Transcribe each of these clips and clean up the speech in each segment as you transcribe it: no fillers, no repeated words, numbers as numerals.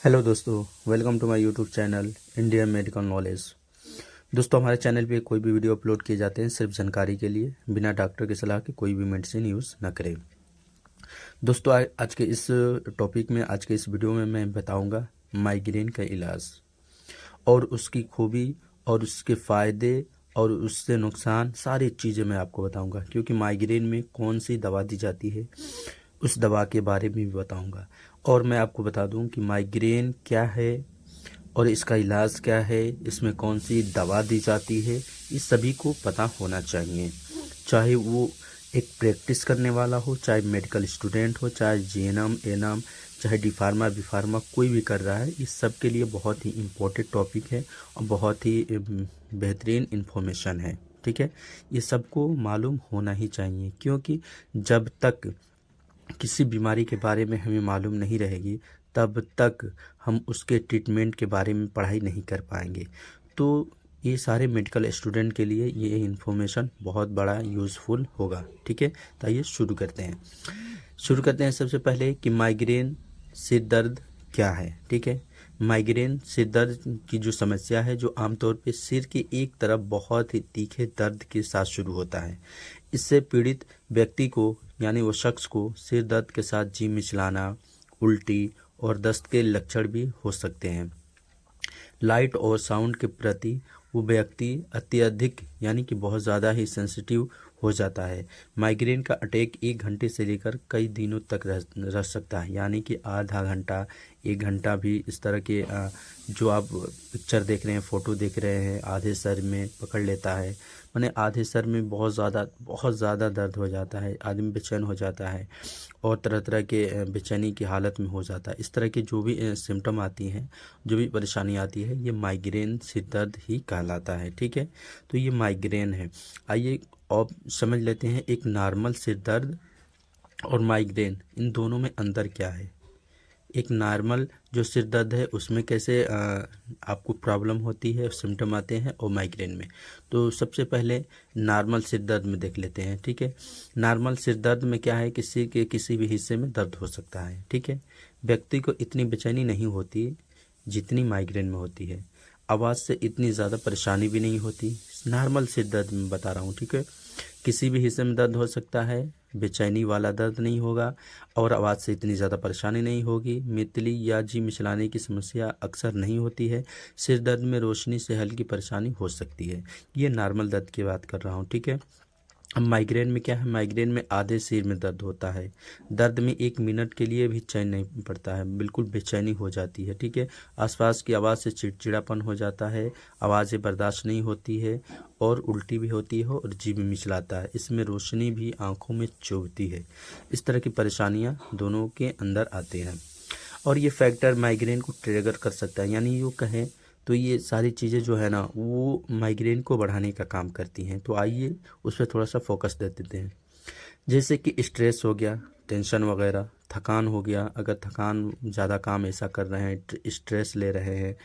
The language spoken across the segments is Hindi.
हेलो दोस्तों, welcome to my YouTube channel Indian medical knowledge. दोस्तों, हमारे चैनल पे कोई भी वीडियो अपलोड किए जाते हैं सिर्फ जानकारी के लिए, बिना डॉक्टर की सलाह के कोई भी मेडिसिन यूज़ ना करें। दोस्तों, आज के इस टॉपिक में, आज के इस वीडियो में मैं बताऊंगा माइग्रेन का इलाज और उसकी खूबी और उसके फ़ायदे और उससे नुकसान, सारी चीज़ें मैं आपको बताऊंगा। क्योंकि माइग्रेन में कौन सी दवा दी जाती है उस दवा के बारे में भी बताऊंगा। और मैं आपको बता दूं कि माइग्रेन क्या है और इसका इलाज क्या है, इसमें कौन सी दवा दी जाती है, इस सभी को पता होना चाहिए। चाहे वो एक प्रैक्टिस करने वाला हो, चाहे मेडिकल स्टूडेंट हो, चाहे जीएनएम एएनएम, चाहे डी फार्मा बी फार्मा कोई भी कर रहा है, इस सब के लिए बहुत ही इम्पोर्टेंट टॉपिक है और बहुत ही बेहतरीन इन्फॉर्मेशन है। ठीक है, ये सबको मालूम होना ही चाहिए। क्योंकि जब तक किसी बीमारी के बारे में हमें मालूम नहीं रहेगी तब तक हम उसके ट्रीटमेंट के बारे में पढ़ाई नहीं कर पाएंगे। तो ये सारे मेडिकल स्टूडेंट के लिए ये इन्फॉर्मेशन बहुत बड़ा यूज़फुल होगा। ठीक है, तो आइए शुरू करते हैं सबसे पहले कि माइग्रेन सिर दर्द क्या है। ठीक है, माइग्रेन सिर दर्द की जो समस्या है, जो आमतौर पे सिर की एक तरफ बहुत ही तीखे दर्द के साथ शुरू होता है। इससे पीड़ित व्यक्ति को, यानी वो शख्स को, सिर दर्द के साथ जी मिचलाना, उल्टी और दस्त के लक्षण भी हो सकते हैं। लाइट और साउंड के प्रति वो व्यक्ति अत्यधिक, यानी कि बहुत ज़्यादा ही सेंसिटिव हो जाता है। माइग्रेन का अटैक 1 घंटे से लेकर कई दिनों तक रह सकता है, यानी कि आधा घंटा, 1 घंटा भी। इस तरह के जो आप पिक्चर देख रहे हैं, फ़ोटो देख रहे हैं, आधे सर में पकड़ लेता है। माने आधे सर में बहुत ज़्यादा दर्द हो जाता है, आदमी बेचैन हो जाता है और तरह तरह के बेचैनी की हालत में हो जाता है। इस तरह की जो भी सिम्टम आती हैं, जो भी परेशानी आती है, ये माइग्रेन सिर दर्द ही कहलाता है। ठीक है, तो ये माइग्रेन है। आइए अब समझ लेते हैं एक नॉर्मल सिर दर्द और माइग्रेन, इन दोनों में अंतर क्या है। एक नॉर्मल जो सिर दर्द है उसमें कैसे आपको प्रॉब्लम होती है, सिम्टम आते हैं, और माइग्रेन में। तो सबसे पहले नॉर्मल सिर दर्द में देख लेते हैं। ठीक है, नॉर्मल सिर दर्द में क्या है, किसी के किसी भी हिस्से में दर्द हो सकता है। ठीक है, व्यक्ति को इतनी बेचैनी नहीं होती जितनी माइग्रेन में होती है। आवाज़ से इतनी ज़्यादा परेशानी भी नहीं होती, नॉर्मल सिर दर्द में बता रहा हूँ। ठीक है, किसी भी हिस्से में दर्द हो सकता है, बेचैनी वाला दर्द नहीं होगा और आवाज़ से इतनी ज़्यादा परेशानी नहीं होगी। मितली या जी मिचलाने की समस्या अक्सर नहीं होती है। सिर दर्द में रोशनी से हल्की परेशानी हो सकती है। ये नॉर्मल दर्द की बात कर रहा हूँ। ठीक है, अब माइग्रेन में क्या है, माइग्रेन में आधे सिर में दर्द होता है। दर्द में 1 मिनट के लिए भी चैन नहीं पड़ता है, बिल्कुल बेचैनी हो जाती है। ठीक है, आसपास की आवाज़ से चिड़चिड़ापन हो जाता है, आवाज़ें बर्दाश्त नहीं होती है और उल्टी भी होती है और जी भी मिचलाता है। इसमें रोशनी भी आंखों में चुभती है। इस तरह की परेशानियां दोनों के अंदर आते हैं और ये फैक्टर माइग्रेन को ट्रिगर कर सकता है। यानी यूँ कहें तो ये सारी चीज़ें जो है ना, वो माइग्रेन को बढ़ाने का काम करती हैं। तो आइए उस पर थोड़ा सा फोकस दे देते हैं। जैसे कि स्ट्रेस हो गया, टेंशन वगैरह, थकान हो गया। अगर थकान, ज़्यादा काम ऐसा कर रहे हैं, स्ट्रेस ले रहे हैं,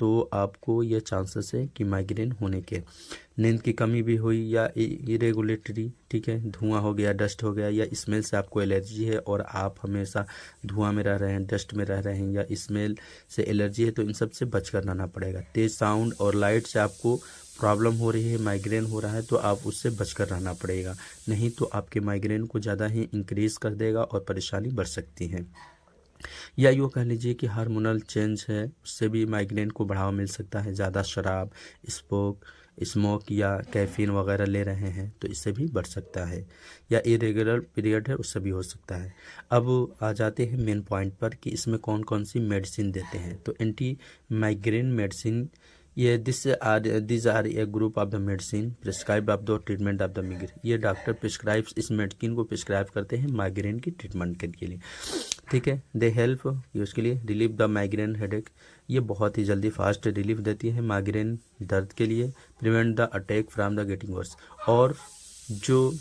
तो आपको ये चांसेस है कि माइग्रेन होने के। नींद की कमी भी हुई या इरेगुलेटरी, ठीक है, धुआं हो गया, डस्ट हो गया, या स्मेल से आपको एलर्जी है और आप हमेशा धुआं में रह रहे हैं, डस्ट में रह रहे हैं, या स्मेल से एलर्जी है, तो इन सब से बच कर रहना पड़ेगा। तेज़ साउंड और लाइट से आपको प्रॉब्लम हो रही है, माइग्रेन हो रहा है, तो आप उससे बचकर रहना पड़ेगा। नहीं तो आपके माइग्रेन को ज़्यादा ही इंक्रीज़ कर देगा और परेशानी बढ़ सकती है। या यूँ कह लीजिए कि हार्मोनल चेंज है, उससे भी माइग्रेन को बढ़ावा मिल सकता है। ज़्यादा शराब, स्मोक या कैफीन वगैरह ले रहे हैं तो इससे भी बढ़ सकता है। या इरेगुलर पीरियड है, उससे भी हो सकता है। अब आ जाते हैं मेन पॉइंट पर कि इसमें कौन कौन सी मेडिसिन देते हैं। तो एंटी माइग्रेन मेडिसिन, ये this are a group of the medicine prescribe of the treatment of the migraine. ये डॉक्टर प्रिस्क्राइब, इस मेडिसिन को प्रिस्क्राइब करते हैं माइग्रेन की ट्रीटमेंट के लिए। ठीक है, दे हेल्प उसके लिए रिलीव द माइग्रेन हेडेक। ये बहुत ही जल्दी फास्ट रिलीफ देती है माइग्रेन दर्द के लिए। Prevent the attack from the getting worse, और जो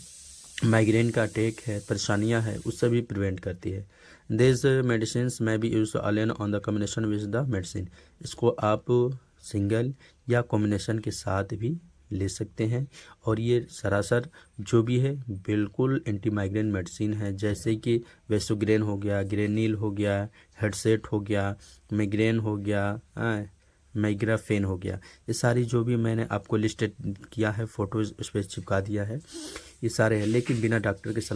माइग्रेन का अटैक है, परेशानियां है, उससे भी प्रिवेंट करती है। दिस मेडिसिन में be use alone on the combination with the medicine. इसको आप सिंगल या कॉम्बिनेशन के साथ भी ले सकते हैं। और ये सरासर जो भी है बिल्कुल एंटी माइग्रेन मेडिसिन है, जैसे कि वेसोग्रेन हो गया, ग्रेनिल हो गया, हेडसेट हो गया, माइग्रेन हो गया, माइग्राफेन हो गया। ये सारी जो भी मैंने आपको लिस्ट किया है, फोटोज उस पर चिपका दिया है, ये सारे हैं, लेकिन बिना डॉक्टर के सलाह